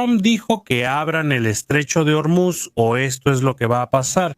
Trump dijo que abran el estrecho de Hormuz o esto es lo que va a pasar.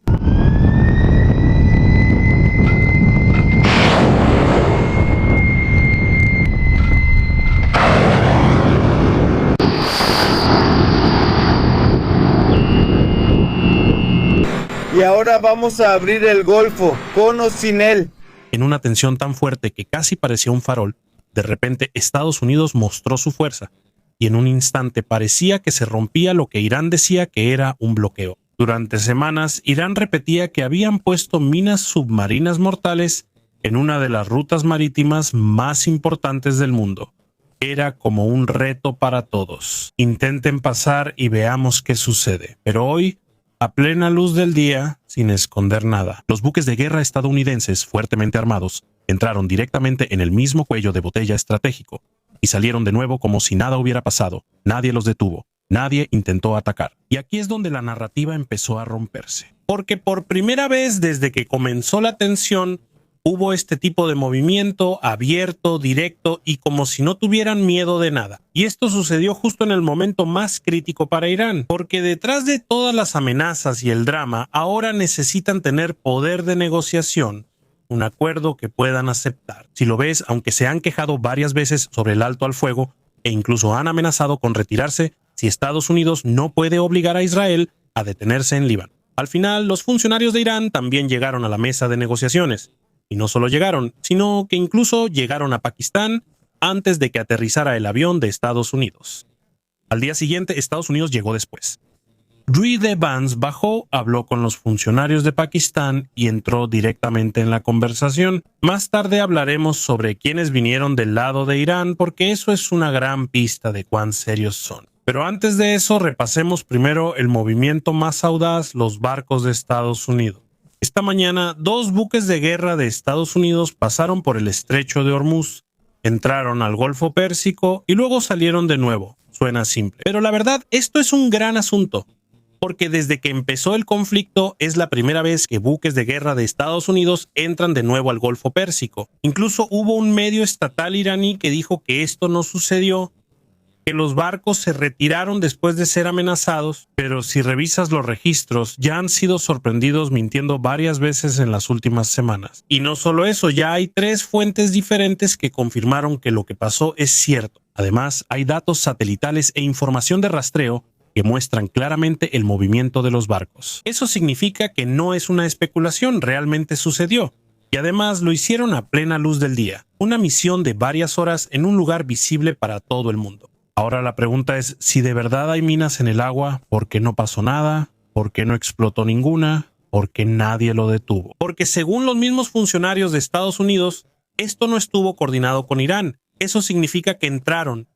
Y ahora vamos a abrir el Golfo, con o sin él. En una tensión tan fuerte que casi parecía un farol, de repente Estados Unidos mostró su fuerza y en un instante parecía que se rompía lo que Irán decía que era un bloqueo. Durante semanas, Irán repetía que habían puesto minas submarinas mortales en una de las rutas marítimas más importantes del mundo. Era como un reto para todos. Intenten pasar y veamos qué sucede. Pero hoy, a plena luz del día, sin esconder nada, los buques de guerra estadounidenses fuertemente armados entraron directamente en el mismo cuello de botella estratégico y salieron de nuevo como si nada hubiera pasado. Nadie los detuvo, nadie intentó atacar. Y aquí es donde la narrativa empezó a romperse. Porque por primera vez desde que comenzó la tensión, hubo este tipo de movimiento abierto, directo y como si no tuvieran miedo de nada. Y esto sucedió justo en el momento más crítico para Irán, porque detrás de todas las amenazas y el drama, ahora necesitan tener poder de negociación, un acuerdo que puedan aceptar. Si lo ves, aunque se han quejado varias veces sobre el alto al fuego e incluso han amenazado con retirarse si Estados Unidos no puede obligar a Israel a detenerse en Líbano. Al final, los funcionarios de Irán también llegaron a la mesa de negociaciones. Y no solo llegaron, sino que incluso llegaron a Pakistán antes de que aterrizara el avión de Estados Unidos. Al día siguiente, Estados Unidos llegó después. Reed Evans bajó, habló con los funcionarios de Pakistán y entró directamente en la conversación. Más tarde hablaremos sobre quiénes vinieron del lado de Irán, porque eso es una gran pista de cuán serios son. Pero antes de eso, repasemos primero el movimiento más audaz, los barcos de Estados Unidos. Esta mañana, 2 buques de guerra de Estados Unidos pasaron por el estrecho de Hormuz, entraron al Golfo Pérsico y luego salieron de nuevo. Suena simple. Pero la verdad, esto es un gran asunto, porque desde que empezó el conflicto es la primera vez que buques de guerra de Estados Unidos entran de nuevo al Golfo Pérsico. Incluso hubo un medio estatal iraní que dijo que esto no sucedió, que los barcos se retiraron después de ser amenazados, pero si revisas los registros, ya han sido sorprendidos mintiendo varias veces en las últimas semanas. Y no solo eso, ya hay 3 fuentes diferentes que confirmaron que lo que pasó es cierto. Además, hay datos satelitales e información de rastreo que muestran claramente el movimiento de los barcos. Eso significa que no es una especulación, realmente sucedió. Y además lo hicieron a plena luz del día. Una misión de varias horas en un lugar visible para todo el mundo. Ahora la pregunta es, si de verdad hay minas en el agua, ¿por qué no pasó nada? ¿Por qué no explotó ninguna? ¿Por qué nadie lo detuvo? Porque según los mismos funcionarios de Estados Unidos, esto no estuvo coordinado con Irán. Eso significa que entraron.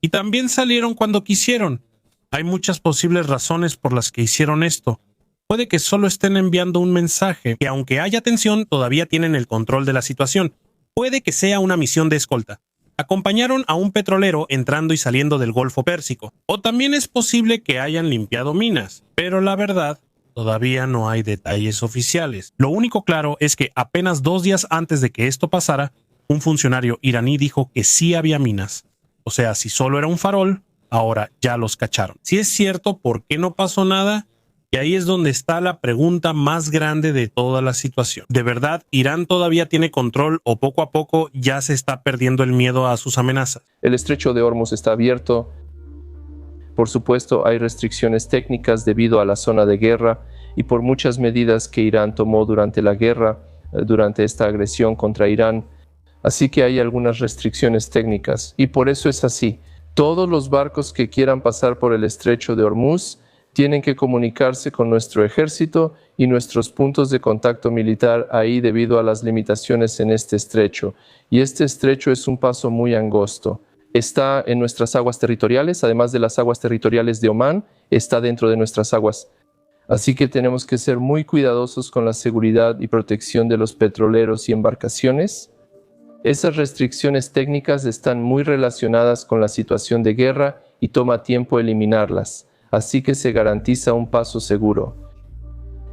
Y también salieron cuando quisieron. Hay muchas posibles razones por las que hicieron esto. Puede que solo estén enviando un mensaje, que aunque haya tensión, todavía tienen el control de la situación. Puede que sea una misión de escolta. Acompañaron a un petrolero entrando y saliendo del Golfo Pérsico. O también es posible que hayan limpiado minas. Pero la verdad, todavía no hay detalles oficiales. Lo único claro es que apenas 2 días antes de que esto pasara, un funcionario iraní dijo que sí había minas. O sea, si solo era un farol, ahora ya los cacharon. Si es cierto, ¿por qué no pasó nada? Y ahí es donde está la pregunta más grande de toda la situación. ¿De verdad Irán todavía tiene control o poco a poco ya se está perdiendo el miedo a sus amenazas? El estrecho de Hormuz está abierto. Por supuesto, hay restricciones técnicas debido a la zona de guerra y por muchas medidas que Irán tomó durante la guerra, durante esta agresión contra Irán. Así que hay algunas restricciones técnicas y por eso es así. Todos los barcos que quieran pasar por el estrecho de Hormuz tienen que comunicarse con nuestro ejército y nuestros puntos de contacto militar ahí debido a las limitaciones en este estrecho. Y este estrecho es un paso muy angosto. Está en nuestras aguas territoriales, además de las aguas territoriales de Omán, está dentro de nuestras aguas. Así que tenemos que ser muy cuidadosos con la seguridad y protección de los petroleros y embarcaciones. Esas restricciones técnicas están muy relacionadas con la situación de guerra y toma tiempo eliminarlas. Así que se garantiza un paso seguro.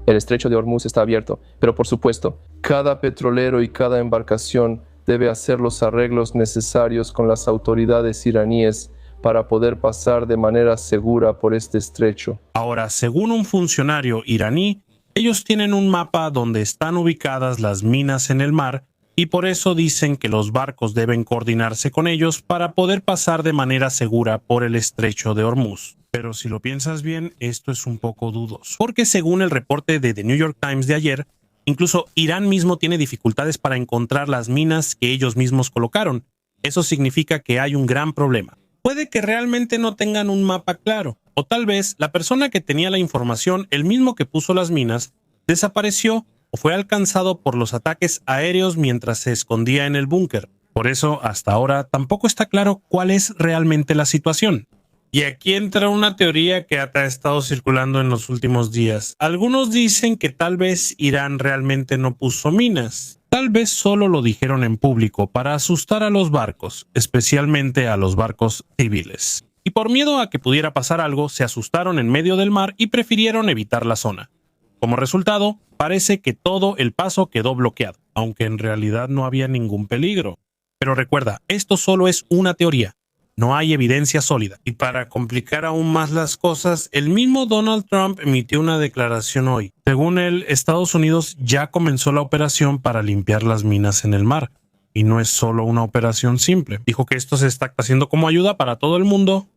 El estrecho de Hormuz está abierto, pero por supuesto, cada petrolero y cada embarcación debe hacer los arreglos necesarios con las autoridades iraníes para poder pasar de manera segura por este estrecho. Ahora, según un funcionario iraní, ellos tienen un mapa donde están ubicadas las minas en el mar y por eso dicen que los barcos deben coordinarse con ellos para poder pasar de manera segura por el estrecho de Hormuz. Pero si lo piensas bien, esto es un poco dudoso, porque según el reporte de The New York Times de ayer, incluso Irán mismo tiene dificultades para encontrar las minas que ellos mismos colocaron. Eso significa que hay un gran problema. Puede que realmente no tengan un mapa claro, o tal vez la persona que tenía la información, el mismo que puso las minas, desapareció o fue alcanzado por los ataques aéreos mientras se escondía en el búnker. Por eso, hasta ahora, tampoco está claro cuál es realmente la situación. Y aquí entra una teoría que ha estado circulando en los últimos días. Algunos dicen que tal vez Irán realmente no puso minas. Tal vez solo lo dijeron en público para asustar a los barcos, especialmente a los barcos civiles. Y por miedo a que pudiera pasar algo, se asustaron en medio del mar y prefirieron evitar la zona. Como resultado, parece que todo el paso quedó bloqueado, aunque en realidad no había ningún peligro. Pero recuerda, esto solo es una teoría. No hay evidencia sólida. Y para complicar aún más las cosas, el mismo Donald Trump emitió una declaración hoy. Según él, Estados Unidos ya comenzó la operación para limpiar las minas en el mar. Y no es solo una operación simple. Dijo que esto se está haciendo como ayuda para todo el mundo,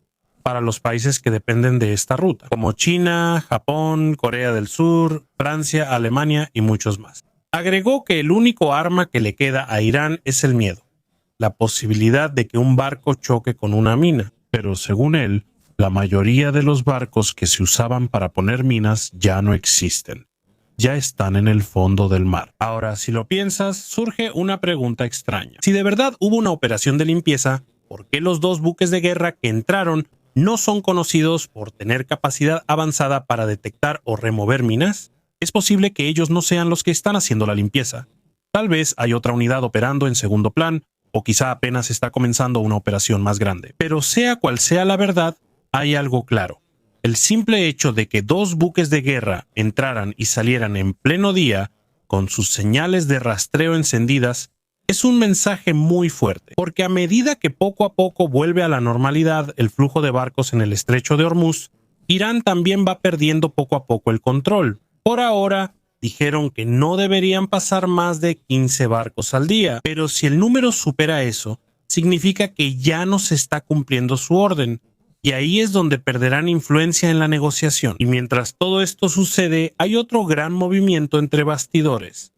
para los países que dependen de esta ruta, como China, Japón, Corea del Sur, Francia, Alemania y muchos más. Agregó que el único arma que le queda a Irán es el miedo. La posibilidad de que un barco choque con una mina, pero según él, la mayoría de los barcos que se usaban para poner minas ya no existen. Ya están en el fondo del mar. Ahora, si lo piensas, surge una pregunta extraña. Si de verdad hubo una operación de limpieza, ¿por qué los dos buques de guerra que entraron no son conocidos por tener capacidad avanzada para detectar o remover minas? Es posible que ellos no sean los que están haciendo la limpieza. Tal vez hay otra unidad operando en segundo plan, o quizá apenas está comenzando una operación más grande. Pero sea cual sea la verdad, hay algo claro. El simple hecho de que dos buques de guerra entraran y salieran en pleno día, con sus señales de rastreo encendidas, es un mensaje muy fuerte, porque a medida que poco a poco vuelve a la normalidad el flujo de barcos en el estrecho de Hormuz, Irán también va perdiendo poco a poco el control. Por ahora, dijeron que no deberían pasar más de 15 barcos al día, pero si el número supera eso, significa que ya no se está cumpliendo su orden, y ahí es donde perderán influencia en la negociación. Y mientras todo esto sucede, hay otro gran movimiento entre bastidores.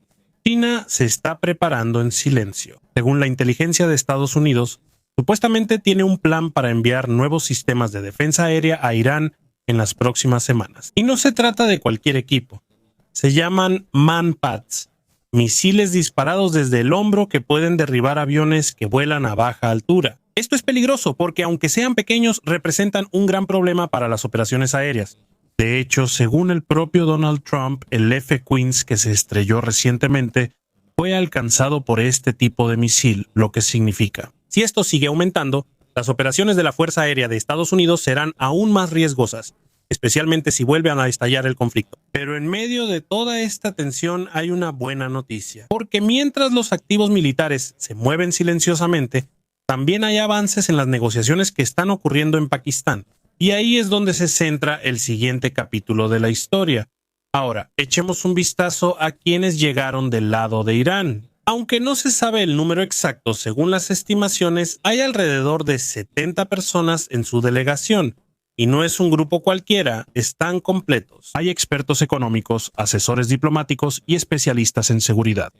China se está preparando en silencio. Según la inteligencia de Estados Unidos, supuestamente tiene un plan para enviar nuevos sistemas de defensa aérea a Irán en las próximas semanas. Y no se trata de cualquier equipo. Se llaman Manpads, misiles disparados desde el hombro que pueden derribar aviones que vuelan a baja altura. Esto es peligroso porque aunque sean pequeños, representan un gran problema para las operaciones aéreas. De hecho, según el propio Donald Trump, el F-15 que se estrelló recientemente fue alcanzado por este tipo de misil, lo que significa, si esto sigue aumentando, las operaciones de la Fuerza Aérea de Estados Unidos serán aún más riesgosas, especialmente si vuelven a estallar el conflicto. Pero en medio de toda esta tensión hay una buena noticia, porque mientras los activos militares se mueven silenciosamente, también hay avances en las negociaciones que están ocurriendo en Pakistán. Y ahí es donde se centra el siguiente capítulo de la historia. Ahora, echemos un vistazo a quienes llegaron del lado de Irán. Aunque no se sabe el número exacto según las estimaciones, hay alrededor de 70 personas en su delegación. Y no es un grupo cualquiera, están completos. Hay expertos económicos, asesores diplomáticos y especialistas en seguridad.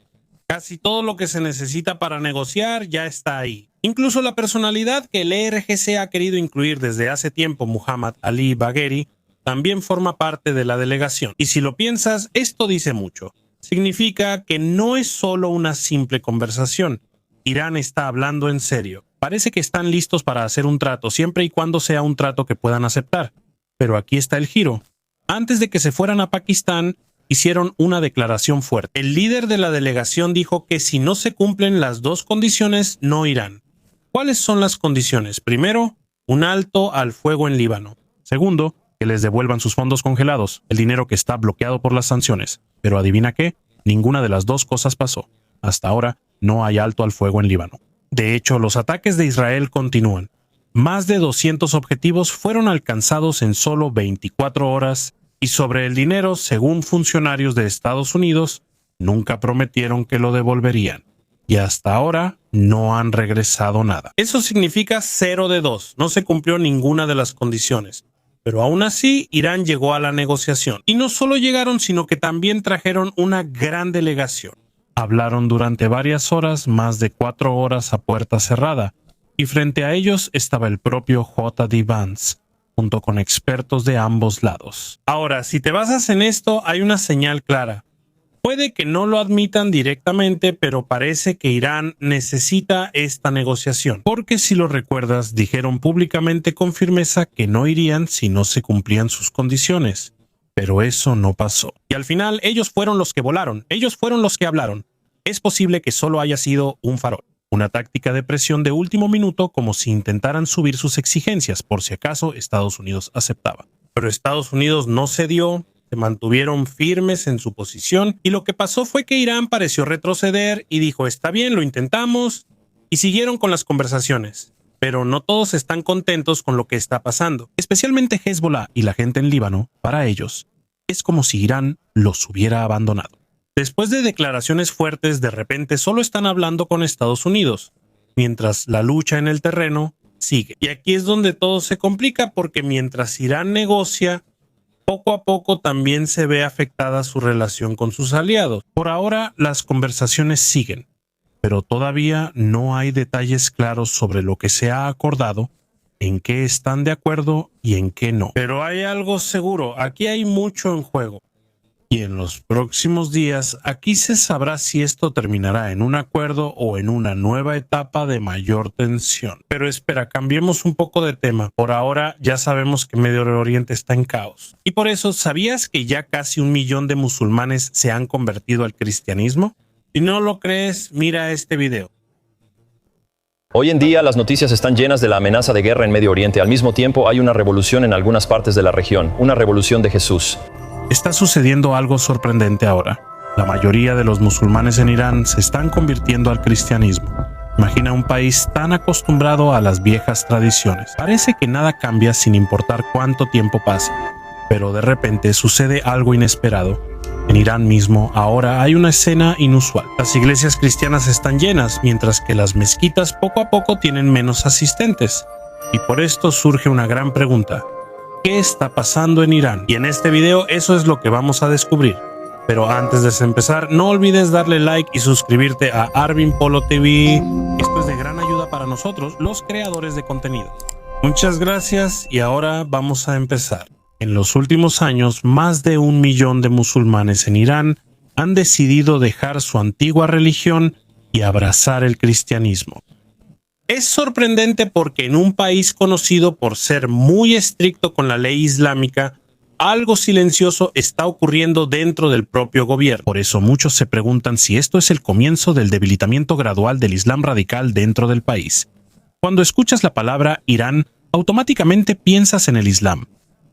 Casi todo lo que se necesita para negociar ya está ahí. Incluso la personalidad que el IRGC ha querido incluir desde hace tiempo, Muhammad Ali Bagheri, también forma parte de la delegación. Y si lo piensas, esto dice mucho. Significa que no es solo una simple conversación. Irán está hablando en serio. Parece que están listos para hacer un trato, siempre y cuando sea un trato que puedan aceptar. Pero aquí está el giro. Antes de que se fueran a Pakistán, hicieron una declaración fuerte. El líder de la delegación dijo que si no se cumplen las dos condiciones, no irán. ¿Cuáles son las condiciones? Primero, un alto al fuego en Líbano. Segundo, que les devuelvan sus fondos congelados, el dinero que está bloqueado por las sanciones. Pero adivina qué, ninguna de las dos cosas pasó. Hasta ahora no hay alto al fuego en Líbano. De hecho, los ataques de Israel continúan. Más de 200 objetivos fueron alcanzados en solo 24 horas y sobre el dinero, según funcionarios de Estados Unidos, nunca prometieron que lo devolverían. Y hasta ahora no han regresado nada. Eso significa 0 de 2. No se cumplió ninguna de las condiciones. Pero aún así, Irán llegó a la negociación. Y no solo llegaron, sino que también trajeron una gran delegación. Hablaron durante varias horas, más de 4 horas a puerta cerrada. Y frente a ellos estaba el propio J.D. Vance, junto con expertos de ambos lados. Ahora, si te basas en esto, hay una señal clara. Puede que no lo admitan directamente, pero parece que Irán necesita esta negociación. Porque si lo recuerdas, dijeron públicamente con firmeza que no irían si no se cumplían sus condiciones. Pero eso no pasó. Y al final, ellos fueron los que volaron. Ellos fueron los que hablaron. Es posible que solo haya sido un farol. Una táctica de presión de último minuto, como si intentaran subir sus exigencias, por si acaso Estados Unidos aceptaba. Pero Estados Unidos no cedió. Se mantuvieron firmes en su posición y lo que pasó fue que Irán pareció retroceder y dijo está bien, lo intentamos y siguieron con las conversaciones. Pero no todos están contentos con lo que está pasando, especialmente Hezbollah y la gente en Líbano. Para ellos, es como si Irán los hubiera abandonado. Después de declaraciones fuertes, de repente solo están hablando con Estados Unidos, mientras la lucha en el terreno sigue. Y aquí es donde todo se complica porque mientras Irán negocia, poco a poco también se ve afectada su relación con sus aliados. Por ahora, las conversaciones siguen, pero todavía no hay detalles claros sobre lo que se ha acordado, en qué están de acuerdo y en qué no. Pero hay algo seguro, aquí hay mucho en juego. Y en los próximos días, aquí se sabrá si esto terminará en un acuerdo o en una nueva etapa de mayor tensión. Pero espera, cambiemos un poco de tema. Por ahora ya sabemos que Medio Oriente está en caos. Y por eso, ¿sabías que ya casi 1 millón de musulmanes se han convertido al cristianismo? Si no lo crees, mira este video. Hoy en día las noticias están llenas de la amenaza de guerra en Medio Oriente. Al mismo tiempo hay una revolución en algunas partes de la región, una revolución de Jesús. Está sucediendo algo sorprendente ahora. La mayoría de los musulmanes en Irán se están convirtiendo al cristianismo. Imagina un país tan acostumbrado a las viejas tradiciones. Parece que nada cambia sin importar cuánto tiempo pase. Pero de repente sucede algo inesperado. En Irán mismo ahora hay una escena inusual. Las iglesias cristianas están llenas, mientras que las mezquitas poco a poco tienen menos asistentes. Y por esto surge una gran pregunta. ¿Qué está pasando en Irán? Y en este video eso es lo que vamos a descubrir. Pero antes de empezar, no olvides darle like y suscribirte a Arvin Polo TV. Esto es de gran ayuda para nosotros, los creadores de contenido. Muchas gracias y ahora vamos a empezar. En los últimos años, más de 1 millón de musulmanes en Irán han decidido dejar su antigua religión y abrazar el cristianismo. Es sorprendente porque en un país conocido por ser muy estricto con la ley islámica, algo silencioso está ocurriendo dentro del propio gobierno. Por eso muchos se preguntan si esto es el comienzo del debilitamiento gradual del Islam radical dentro del país. Cuando escuchas la palabra Irán, automáticamente piensas en el Islam.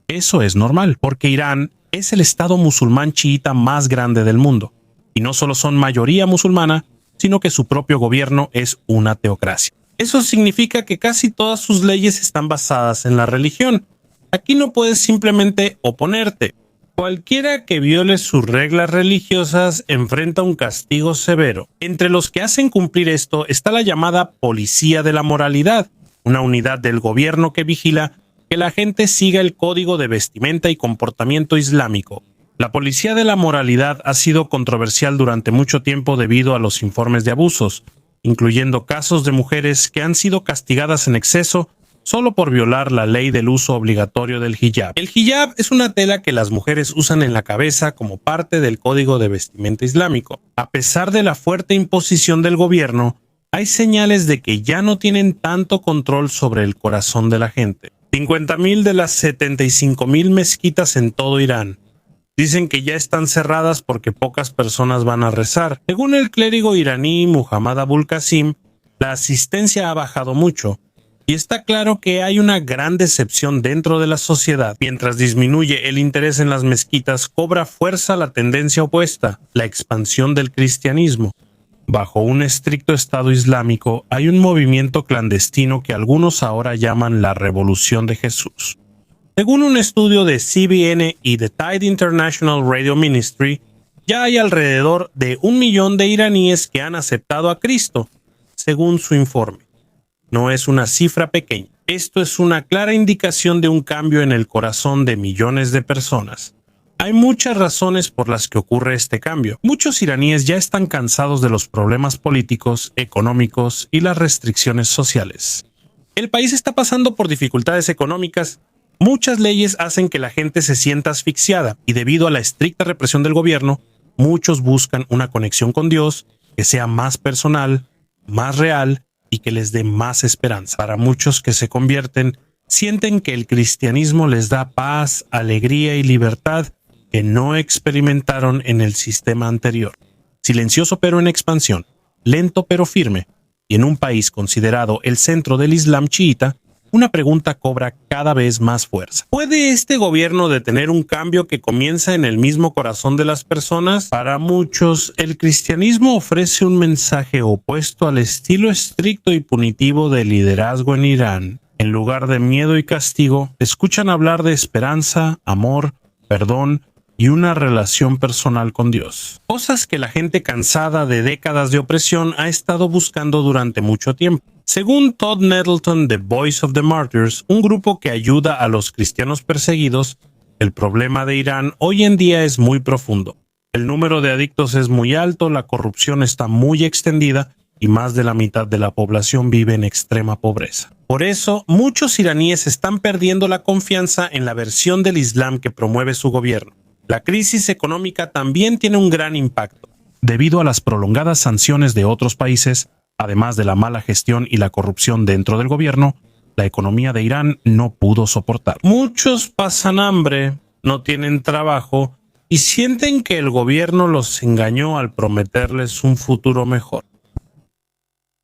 Eso es normal, porque Irán es el estado musulmán chiita más grande del mundo. Y no solo son mayoría musulmana, sino que su propio gobierno es una teocracia. Eso significa que casi todas sus leyes están basadas en la religión. Aquí no puedes simplemente oponerte. Cualquiera que viole sus reglas religiosas enfrenta un castigo severo. Entre los que hacen cumplir esto está la llamada Policía de la Moralidad, una unidad del gobierno que vigila que la gente siga el código de vestimenta y comportamiento islámico. La Policía de la Moralidad ha sido controversial durante mucho tiempo debido a los informes de abusos, incluyendo casos de mujeres que han sido castigadas en exceso solo por violar la ley del uso obligatorio del hijab. El hijab es una tela que las mujeres usan en la cabeza como parte del código de vestimenta islámico. A pesar de la fuerte imposición del gobierno, hay señales de que ya no tienen tanto control sobre el corazón de la gente. 50.000 de las 75.000 mezquitas en todo Irán dicen que ya están cerradas porque pocas personas van a rezar. Según el clérigo iraní Muhammad Abul Qasim, la asistencia ha bajado mucho. Y está claro que hay una gran decepción dentro de la sociedad. Mientras disminuye el interés en las mezquitas, cobra fuerza la tendencia opuesta, la expansión del cristianismo. Bajo un estricto Estado Islámico hay un movimiento clandestino que algunos ahora llaman la Revolución de Jesús. Según un estudio de CBN y The Tide International Radio Ministry, ya hay alrededor de 1 millón de iraníes que han aceptado a Cristo, según su informe. No es una cifra pequeña. Esto es una clara indicación de un cambio en el corazón de millones de personas. Hay muchas razones por las que ocurre este cambio. Muchos iraníes ya están cansados de los problemas políticos, económicos y las restricciones sociales. El país está pasando por dificultades económicas. Muchas leyes hacen que la gente se sienta asfixiada y debido a la estricta represión del gobierno, muchos buscan una conexión con Dios que sea más personal, más real y que les dé más esperanza. Para muchos que se convierten, sienten que el cristianismo les da paz, alegría y libertad que no experimentaron en el sistema anterior. Silencioso pero en expansión, lento pero firme, y en un país considerado el centro del Islam chiita, una pregunta cobra cada vez más fuerza. ¿Puede este gobierno detener un cambio que comienza en el mismo corazón de las personas? Para muchos, el cristianismo ofrece un mensaje opuesto al estilo estricto y punitivo del liderazgo en Irán. En lugar de miedo y castigo, escuchan hablar de esperanza, amor, perdón y una relación personal con Dios. Cosas que la gente cansada de décadas de opresión ha estado buscando durante mucho tiempo. Según Todd Nettleton de Voice of the Martyrs, un grupo que ayuda a los cristianos perseguidos, el problema de Irán hoy en día es muy profundo. El número de adictos es muy alto, la corrupción está muy extendida y más de la mitad de la población vive en extrema pobreza. Por eso, muchos iraníes están perdiendo la confianza en la versión del Islam que promueve su gobierno. La crisis económica también tiene un gran impacto. Debido a las prolongadas sanciones de otros países, además de la mala gestión y la corrupción dentro del gobierno, la economía de Irán no pudo soportar. Muchos pasan hambre, no tienen trabajo y sienten que el gobierno los engañó al prometerles un futuro mejor.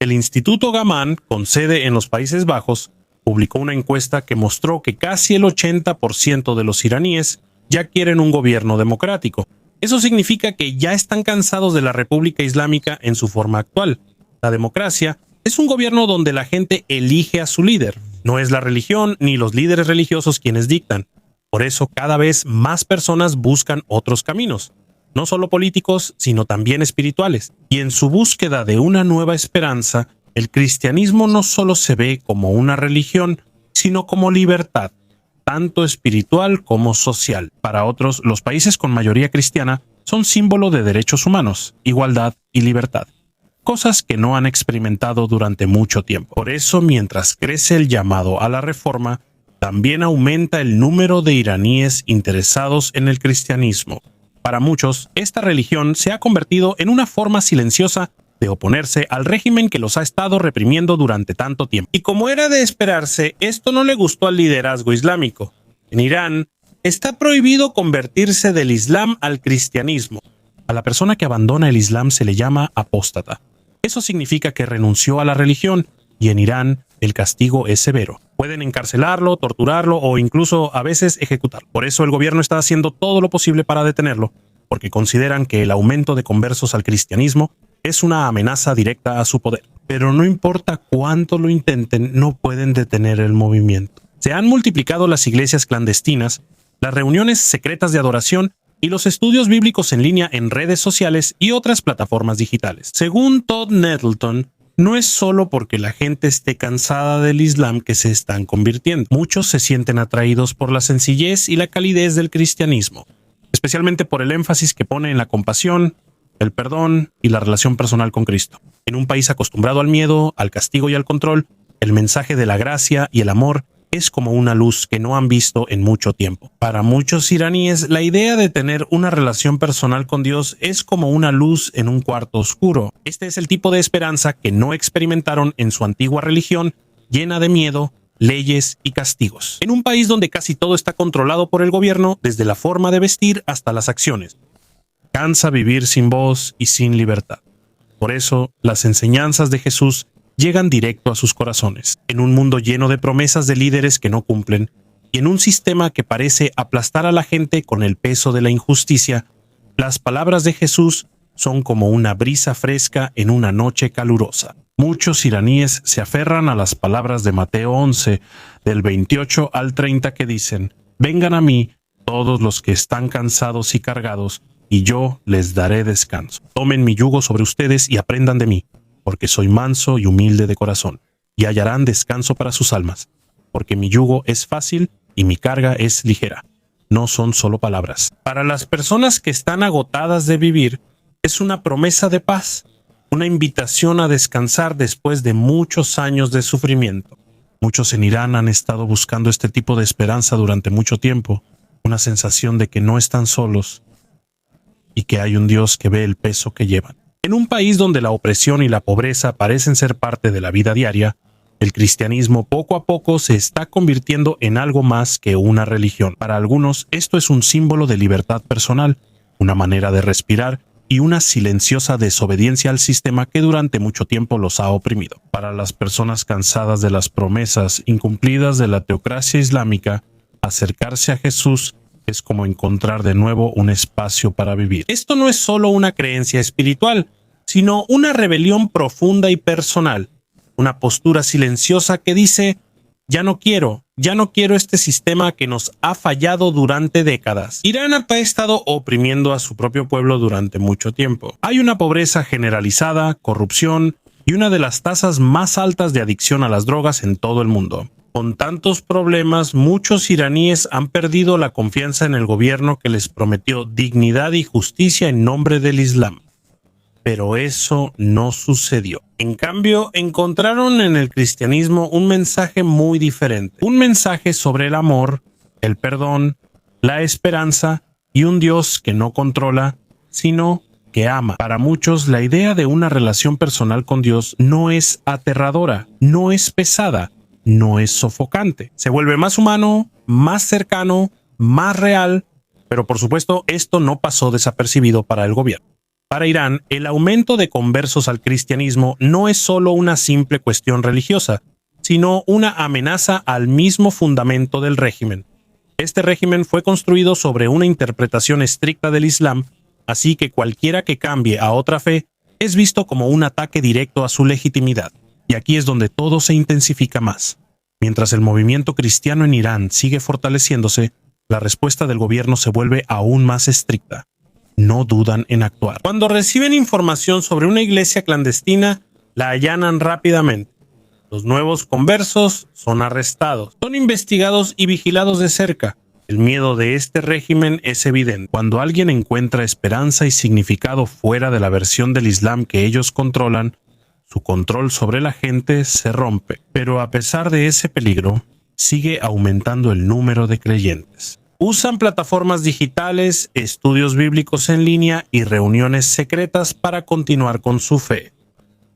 El Instituto Gaman, con sede en los Países Bajos, publicó una encuesta que mostró que casi el 80% de los iraníes ya quieren un gobierno democrático. Eso significa que ya están cansados de la República Islámica en su forma actual. La democracia es un gobierno donde la gente elige a su líder. No es la religión ni los líderes religiosos quienes dictan. Por eso cada vez más personas buscan otros caminos, no solo políticos, sino también espirituales. Y en su búsqueda de una nueva esperanza, el cristianismo no solo se ve como una religión, sino como libertad, tanto espiritual como social. Para otros, los países con mayoría cristiana son símbolo de derechos humanos, igualdad y libertad, cosas que no han experimentado durante mucho tiempo. Por eso, mientras crece el llamado a la reforma, también aumenta el número de iraníes interesados en el cristianismo. Para muchos, esta religión se ha convertido en una forma silenciosa de oponerse al régimen que los ha estado reprimiendo durante tanto tiempo. Y como era de esperarse, esto no le gustó al liderazgo islámico. En Irán, está prohibido convertirse del Islam al cristianismo. A la persona que abandona el Islam se le llama apóstata. Eso significa que renunció a la religión, y en Irán el castigo es severo. Pueden encarcelarlo, torturarlo o incluso a veces ejecutarlo. Por eso el gobierno está haciendo todo lo posible para detenerlo, porque consideran que el aumento de conversos al cristianismo es una amenaza directa a su poder. Pero no importa cuánto lo intenten, no pueden detener el movimiento. Se han multiplicado las iglesias clandestinas, las reuniones secretas de adoración y los estudios bíblicos en línea en redes sociales y otras plataformas digitales. Según Todd Nettleton, no es solo porque la gente esté cansada del Islam que se están convirtiendo. Muchos se sienten atraídos por la sencillez y la calidez del cristianismo, especialmente por el énfasis que pone en la compasión, el perdón y la relación personal con Cristo. En un país acostumbrado al miedo, al castigo y al control, el mensaje de la gracia y el amor es como una luz que no han visto en mucho tiempo. Para muchos iraníes, la idea de tener una relación personal con Dios es como una luz en un cuarto oscuro. Este es el tipo de esperanza que no experimentaron en su antigua religión, llena de miedo, leyes y castigos. En un país donde casi todo está controlado por el gobierno, desde la forma de vestir hasta las acciones. Cansa vivir sin voz y sin libertad. Por eso, las enseñanzas de Jesús llegan directo a sus corazones. En un mundo lleno de promesas de líderes que no cumplen, y en un sistema que parece aplastar a la gente con el peso de la injusticia, las palabras de Jesús son como una brisa fresca en una noche calurosa. Muchos iraníes se aferran a las palabras de Mateo 11, del 28 al 30, que dicen: «Vengan a mí todos los que están cansados y cargados, y yo les daré descanso. Tomen mi yugo sobre ustedes y aprendan de mí, porque soy manso y humilde de corazón, y hallarán descanso para sus almas, porque mi yugo es fácil y mi carga es ligera». No son solo palabras. Para las personas que están agotadas de vivir, es una promesa de paz, una invitación a descansar después de muchos años de sufrimiento. Muchos en Irán han estado buscando este tipo de esperanza durante mucho tiempo, una sensación de que no están solos y que hay un Dios que ve el peso que llevan. En un país donde la opresión y la pobreza parecen ser parte de la vida diaria, el cristianismo poco a poco se está convirtiendo en algo más que una religión. Para algunos, esto es un símbolo de libertad personal, una manera de respirar y una silenciosa desobediencia al sistema que durante mucho tiempo los ha oprimido. Para las personas cansadas de las promesas incumplidas de la teocracia islámica, acercarse a Jesús es como encontrar de nuevo un espacio para vivir. Esto no es solo una creencia espiritual, sino una rebelión profunda y personal. Una postura silenciosa que dice: ya no quiero este sistema que nos ha fallado durante décadas. Irán ha estado oprimiendo a su propio pueblo durante mucho tiempo. Hay una pobreza generalizada, corrupción y una de las tasas más altas de adicción a las drogas en todo el mundo. Con tantos problemas, muchos iraníes han perdido la confianza en el gobierno que les prometió dignidad y justicia en nombre del Islam. Pero eso no sucedió. En cambio, encontraron en el cristianismo un mensaje muy diferente. Un mensaje sobre el amor, el perdón, la esperanza y un Dios que no controla, sino que ama. Para muchos, la idea de una relación personal con Dios no es aterradora, no es pesada, no es sofocante. Se vuelve más humano, más cercano, más real, pero por supuesto esto no pasó desapercibido para el gobierno. Para Irán, el aumento de conversos al cristianismo no es solo una simple cuestión religiosa, sino una amenaza al mismo fundamento del régimen. Este régimen fue construido sobre una interpretación estricta del Islam, así que cualquiera que cambie a otra fe es visto como un ataque directo a su legitimidad. Y aquí es donde todo se intensifica más. Mientras el movimiento cristiano en Irán sigue fortaleciéndose, la respuesta del gobierno se vuelve aún más estricta. No dudan en actuar. Cuando reciben información sobre una iglesia clandestina, la allanan rápidamente. Los nuevos conversos son arrestados, son investigados y vigilados de cerca. El miedo de este régimen es evidente. Cuando alguien encuentra esperanza y significado fuera de la versión del Islam que ellos controlan, su control sobre la gente se rompe. Pero a pesar de ese peligro, sigue aumentando el número de creyentes. Usan plataformas digitales, estudios bíblicos en línea y reuniones secretas para continuar con su fe.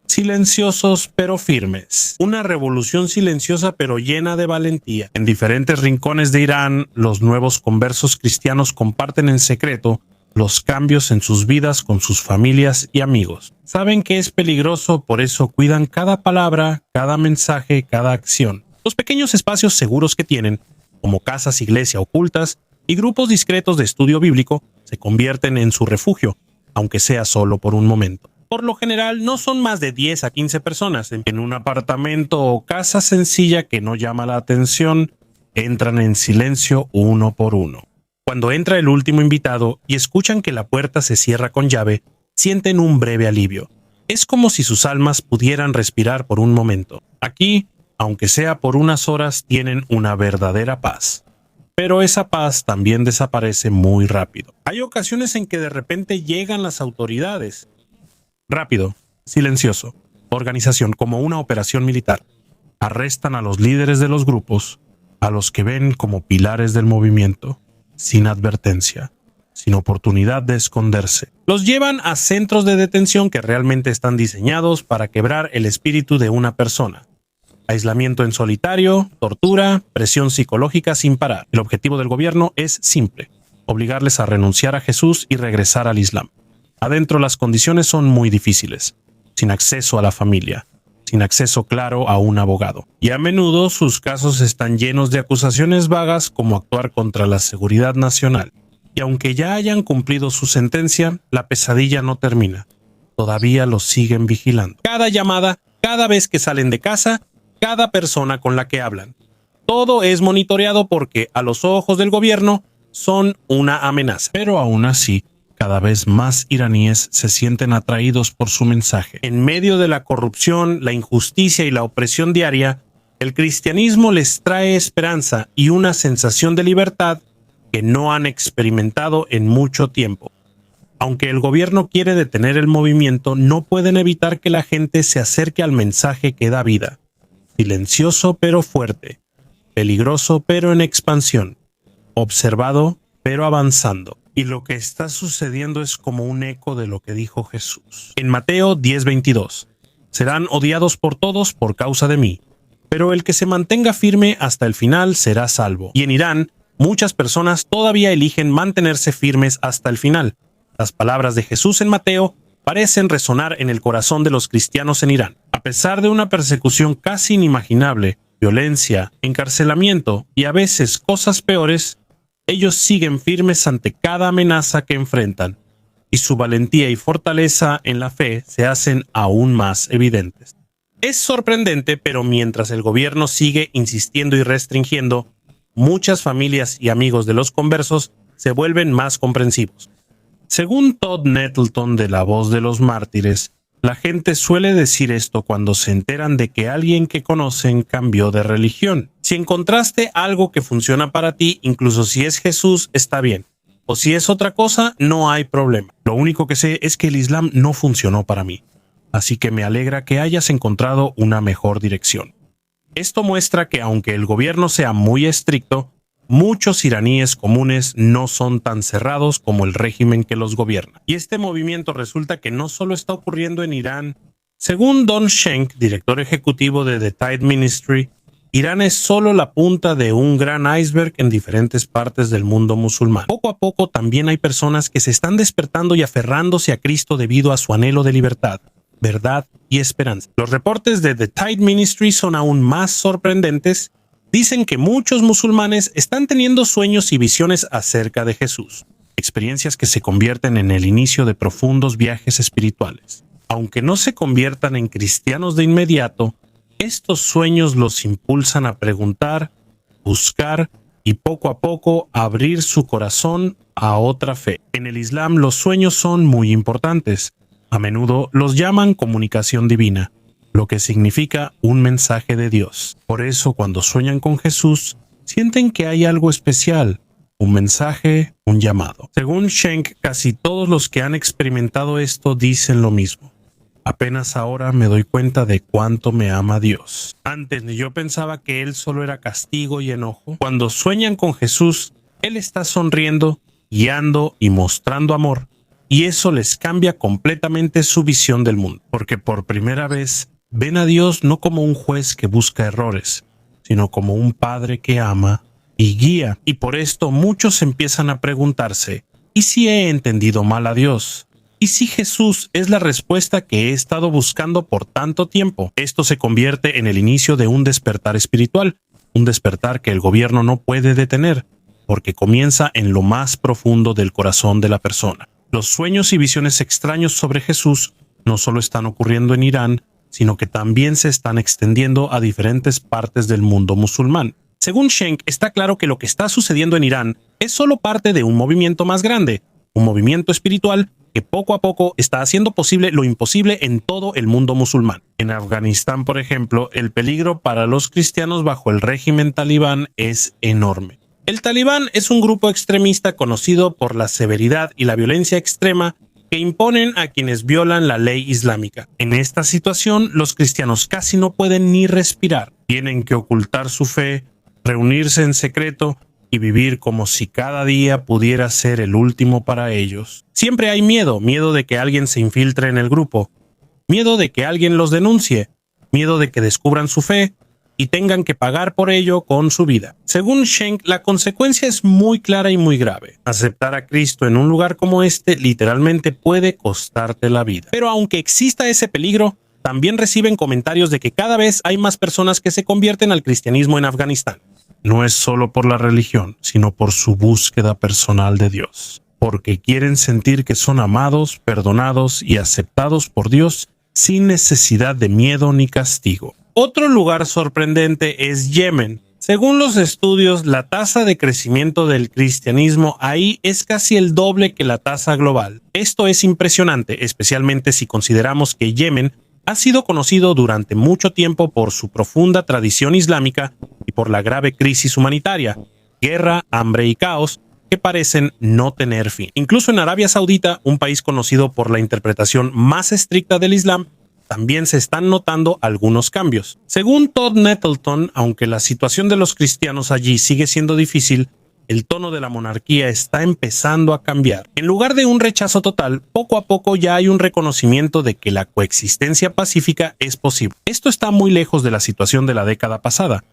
Silenciosos pero firmes. Una revolución silenciosa pero llena de valentía. En diferentes rincones de Irán, los nuevos conversos cristianos comparten en secreto los cambios en sus vidas con sus familias y amigos. Saben que es peligroso, por eso cuidan cada palabra, cada mensaje, cada acción. Los pequeños espacios seguros que tienen, como casas iglesia ocultas y grupos discretos de estudio bíblico, se convierten en su refugio, aunque sea solo por un momento. Por lo general, no son más de 10 a 15 personas. En un apartamento o casa sencilla que no llama la atención, entran en silencio uno por uno. Cuando entra el último invitado y escuchan que la puerta se cierra con llave, sienten un breve alivio. Es como si sus almas pudieran respirar por un momento. Aquí, aunque sea por unas horas, tienen una verdadera paz. Pero esa paz también desaparece muy rápido. Hay ocasiones en que de repente llegan las autoridades. Rápido, silencioso, organización como una operación militar. Arrestan a los líderes de los grupos, a los que ven como pilares del movimiento, sin advertencia, sin oportunidad de esconderse. Los llevan a centros de detención que realmente están diseñados para quebrar el espíritu de una persona. Aislamiento en solitario, tortura, presión psicológica sin parar. El objetivo del gobierno es simple: obligarles a renunciar a Jesús y regresar al Islam. Adentro las condiciones son muy difíciles, sin acceso a la familia, sin acceso claro a un abogado. Y a menudo sus casos están llenos de acusaciones vagas como actuar contra la seguridad nacional. Y aunque ya hayan cumplido su sentencia, la pesadilla no termina. Todavía los siguen vigilando. Cada llamada, cada vez que salen de casa, cada persona con la que hablan. Todo es monitoreado porque, a los ojos del gobierno, son una amenaza. Pero aún así, cada vez más iraníes se sienten atraídos por su mensaje. En medio de la corrupción, la injusticia y la opresión diaria, el cristianismo les trae esperanza y una sensación de libertad que no han experimentado en mucho tiempo. Aunque el gobierno quiere detener el movimiento, no pueden evitar que la gente se acerque al mensaje que da vida. Silencioso pero fuerte, peligroso pero en expansión, observado pero avanzando. Y lo que está sucediendo es como un eco de lo que dijo Jesús. En Mateo 10:22, serán odiados por todos por causa de mí, pero el que se mantenga firme hasta el final será salvo. Y en Irán, muchas personas todavía eligen mantenerse firmes hasta el final. Las palabras de Jesús en Mateo parecen resonar en el corazón de los cristianos en Irán. A pesar de una persecución casi inimaginable, violencia, encarcelamiento y a veces cosas peores, ellos siguen firmes ante cada amenaza que enfrentan, y su valentía y fortaleza en la fe se hacen aún más evidentes. Es sorprendente, pero mientras el gobierno sigue insistiendo y restringiendo, muchas familias y amigos de los conversos se vuelven más comprensivos. Según Todd Nettleton de La Voz de los Mártires, la gente suele decir esto cuando se enteran de que alguien que conocen cambió de religión. Si encontraste algo que funciona para ti, incluso si es Jesús, está bien. O si es otra cosa, no hay problema. Lo único que sé es que el Islam no funcionó para mí. Así que me alegra que hayas encontrado una mejor dirección. Esto muestra que aunque el gobierno sea muy estricto, muchos iraníes comunes no son tan cerrados como el régimen que los gobierna. Y este movimiento resulta que no solo está ocurriendo en Irán. Según Don Schenck, director ejecutivo de The Tide Ministry, Irán es solo la punta de un gran iceberg en diferentes partes del mundo musulmán. Poco a poco también hay personas que se están despertando y aferrándose a Cristo debido a su anhelo de libertad, verdad y esperanza. Los reportes de The Tide Ministry son aún más sorprendentes. Dicen que muchos musulmanes están teniendo sueños y visiones acerca de Jesús, experiencias que se convierten en el inicio de profundos viajes espirituales. Aunque no se conviertan en cristianos de inmediato, estos sueños los impulsan a preguntar, buscar y poco a poco abrir su corazón a otra fe. En el Islam los sueños son muy importantes. A menudo los llaman comunicación divina, lo que significa un mensaje de Dios. Por eso, cuando sueñan con Jesús, sienten que hay algo especial, un mensaje, un llamado. Según Schenck, casi todos los que han experimentado esto dicen lo mismo. Apenas ahora me doy cuenta de cuánto me ama Dios. Antes yo pensaba que Él solo era castigo y enojo. Cuando sueñan con Jesús, Él está sonriendo, guiando y mostrando amor. Y eso les cambia completamente su visión del mundo. Porque por primera vez ven a Dios no como un juez que busca errores, sino como un padre que ama y guía. Y por esto muchos empiezan a preguntarse, ¿y si he entendido mal a Dios? ¿Y si Jesús es la respuesta que he estado buscando por tanto tiempo? Esto se convierte en el inicio de un despertar espiritual, un despertar que el gobierno no puede detener, porque comienza en lo más profundo del corazón de la persona. Los sueños y visiones extraños sobre Jesús no solo están ocurriendo en Irán, sino que también se están extendiendo a diferentes partes del mundo musulmán. Según Schenck, está claro que lo que está sucediendo en Irán es solo parte de un movimiento más grande, un movimiento espiritual que poco a poco está haciendo posible lo imposible en todo el mundo musulmán. En Afganistán, por ejemplo, el peligro para los cristianos bajo el régimen talibán es enorme. El talibán es un grupo extremista conocido por la severidad y la violencia extrema que imponen a quienes violan la ley islámica. En esta situación, los cristianos casi no pueden ni respirar. Tienen que ocultar su fe, reunirse en secreto y vivir como si cada día pudiera ser el último para ellos. Siempre hay miedo de que alguien se infiltre en el grupo, miedo de que alguien los denuncie, miedo de que descubran su fe y tengan que pagar por ello con su vida. Según Schenck, la consecuencia es muy clara y muy grave. Aceptar a Cristo en un lugar como este literalmente puede costarte la vida. Pero aunque exista ese peligro, también reciben comentarios de que cada vez hay más personas que se convierten al cristianismo en Afganistán. no es solo por la religión, sino por su búsqueda personal de Dios, porque quieren sentir que son amados, perdonados y aceptados por Dios sin necesidad de miedo ni castigo. Otro lugar sorprendente es Yemen. Según los estudios, la tasa de crecimiento del cristianismo ahí es casi el doble que la tasa global. Esto es impresionante, especialmente si consideramos que Yemen ha sido conocido durante mucho tiempo por su profunda tradición islámica y por la grave crisis humanitaria, guerra, hambre y caos que parecen no tener fin. Incluso en Arabia Saudita, un país conocido por la interpretación más estricta del Islam, también se están notando algunos cambios. Según Todd Nettleton, aunque la situación de los cristianos allí sigue siendo difícil, el tono de la monarquía está empezando a cambiar. En lugar de un rechazo total, poco a poco ya hay un reconocimiento de que la coexistencia pacífica es posible. Esto está muy lejos de la situación de la década pasada,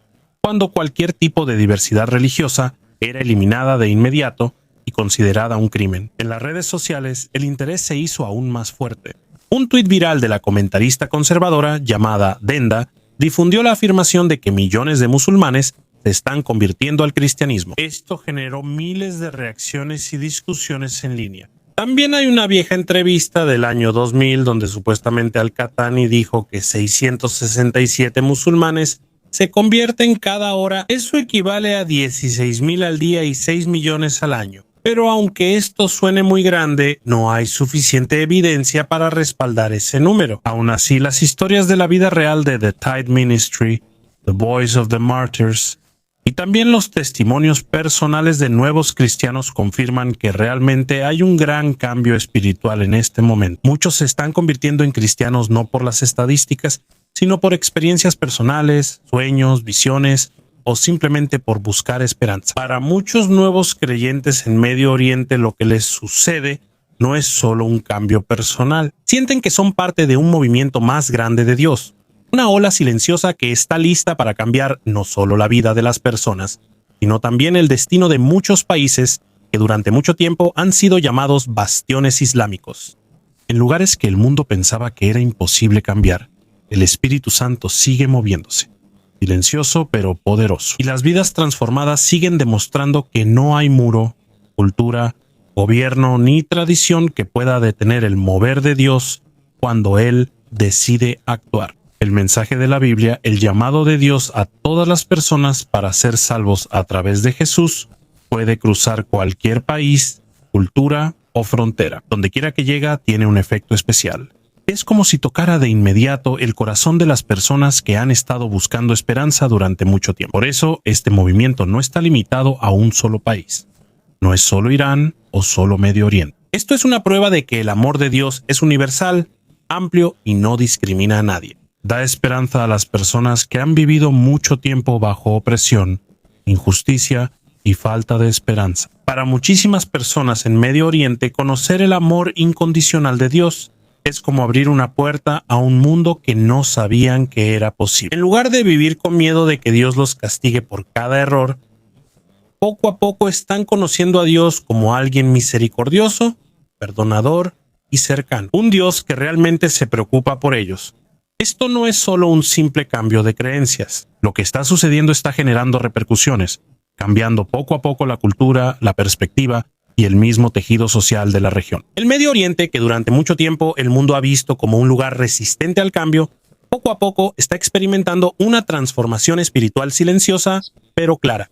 cuando cualquier tipo de diversidad religiosa era eliminada de inmediato y considerada un crimen. En las redes sociales, el interés se hizo aún más fuerte. Un tuit viral de la comentarista conservadora llamada Denda difundió la afirmación de que millones de musulmanes se están convirtiendo al cristianismo. Esto generó miles de reacciones y discusiones en línea. También hay una vieja entrevista del año 2000 donde supuestamente Al-Qahtani dijo que 667 musulmanes se convierten cada hora. Eso equivale a 16,000 al día y 6 millones al año. Pero aunque esto suene muy grande, no hay suficiente evidencia para respaldar ese número. Aún así, las historias de la vida real de The Tide Ministry, The Voice of the Martyrs, y también los testimonios personales de nuevos cristianos confirman que realmente hay un gran cambio espiritual en este momento. Muchos se están convirtiendo en cristianos no por las estadísticas, sino por experiencias personales, sueños, visiones, o simplemente por buscar esperanza. Para muchos nuevos creyentes en Medio Oriente, lo que les sucede no es solo un cambio personal. Sienten que son parte de un movimiento más grande de Dios, una ola silenciosa que está lista para cambiar no solo la vida de las personas, sino también el destino de muchos países que durante mucho tiempo han sido llamados bastiones islámicos. En lugares que el mundo pensaba que era imposible cambiar, el Espíritu Santo sigue moviéndose. Silencioso pero poderoso. Y las vidas transformadas siguen demostrando que no hay muro, cultura, gobierno ni tradición que pueda detener el mover de Dios cuando Él decide actuar. El mensaje de la Biblia, el llamado de Dios a todas las personas para ser salvos a través de Jesús, puede cruzar cualquier país, cultura o frontera. Donde quiera que llega, tiene un efecto especial. Es como si tocara de inmediato el corazón de las personas que han estado buscando esperanza durante mucho tiempo. Por eso, este movimiento no está limitado a un solo país. No es solo Irán o solo Medio Oriente. Esto es una prueba de que el amor de Dios es universal, amplio y no discrimina a nadie. Da esperanza a las personas que han vivido mucho tiempo bajo opresión, injusticia y falta de esperanza. Para muchísimas personas en Medio Oriente, conocer el amor incondicional de Dios es como abrir una puerta a un mundo que no sabían que era posible. En lugar de vivir con miedo de que Dios los castigue por cada error, poco a poco están conociendo a Dios como alguien misericordioso, perdonador y cercano. Un Dios que realmente se preocupa por ellos. Esto no es solo un simple cambio de creencias. Lo que está sucediendo está generando repercusiones, cambiando poco a poco la cultura, la perspectiva y el mismo tejido social de la región. El Medio Oriente, que durante mucho tiempo el mundo ha visto como un lugar resistente al cambio, poco a poco está experimentando una transformación espiritual silenciosa, pero clara.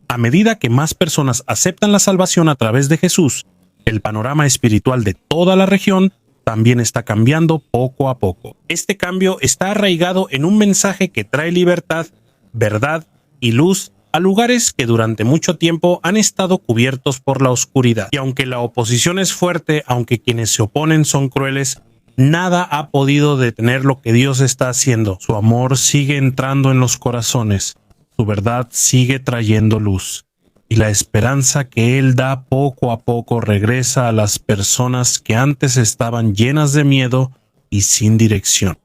A medida que más personas aceptan la salvación a través de Jesús, el panorama espiritual de toda la región también está cambiando poco a poco. Este cambio está arraigado en un mensaje que trae libertad, verdad y luz a lugares que durante mucho tiempo han estado cubiertos por la oscuridad. Y aunque la oposición es fuerte, aunque quienes se oponen son crueles, nada ha podido detener lo que Dios está haciendo. Su amor sigue entrando en los corazones, su verdad sigue trayendo luz, y la esperanza que Él da poco a poco regresa a las personas que antes estaban llenas de miedo y sin dirección.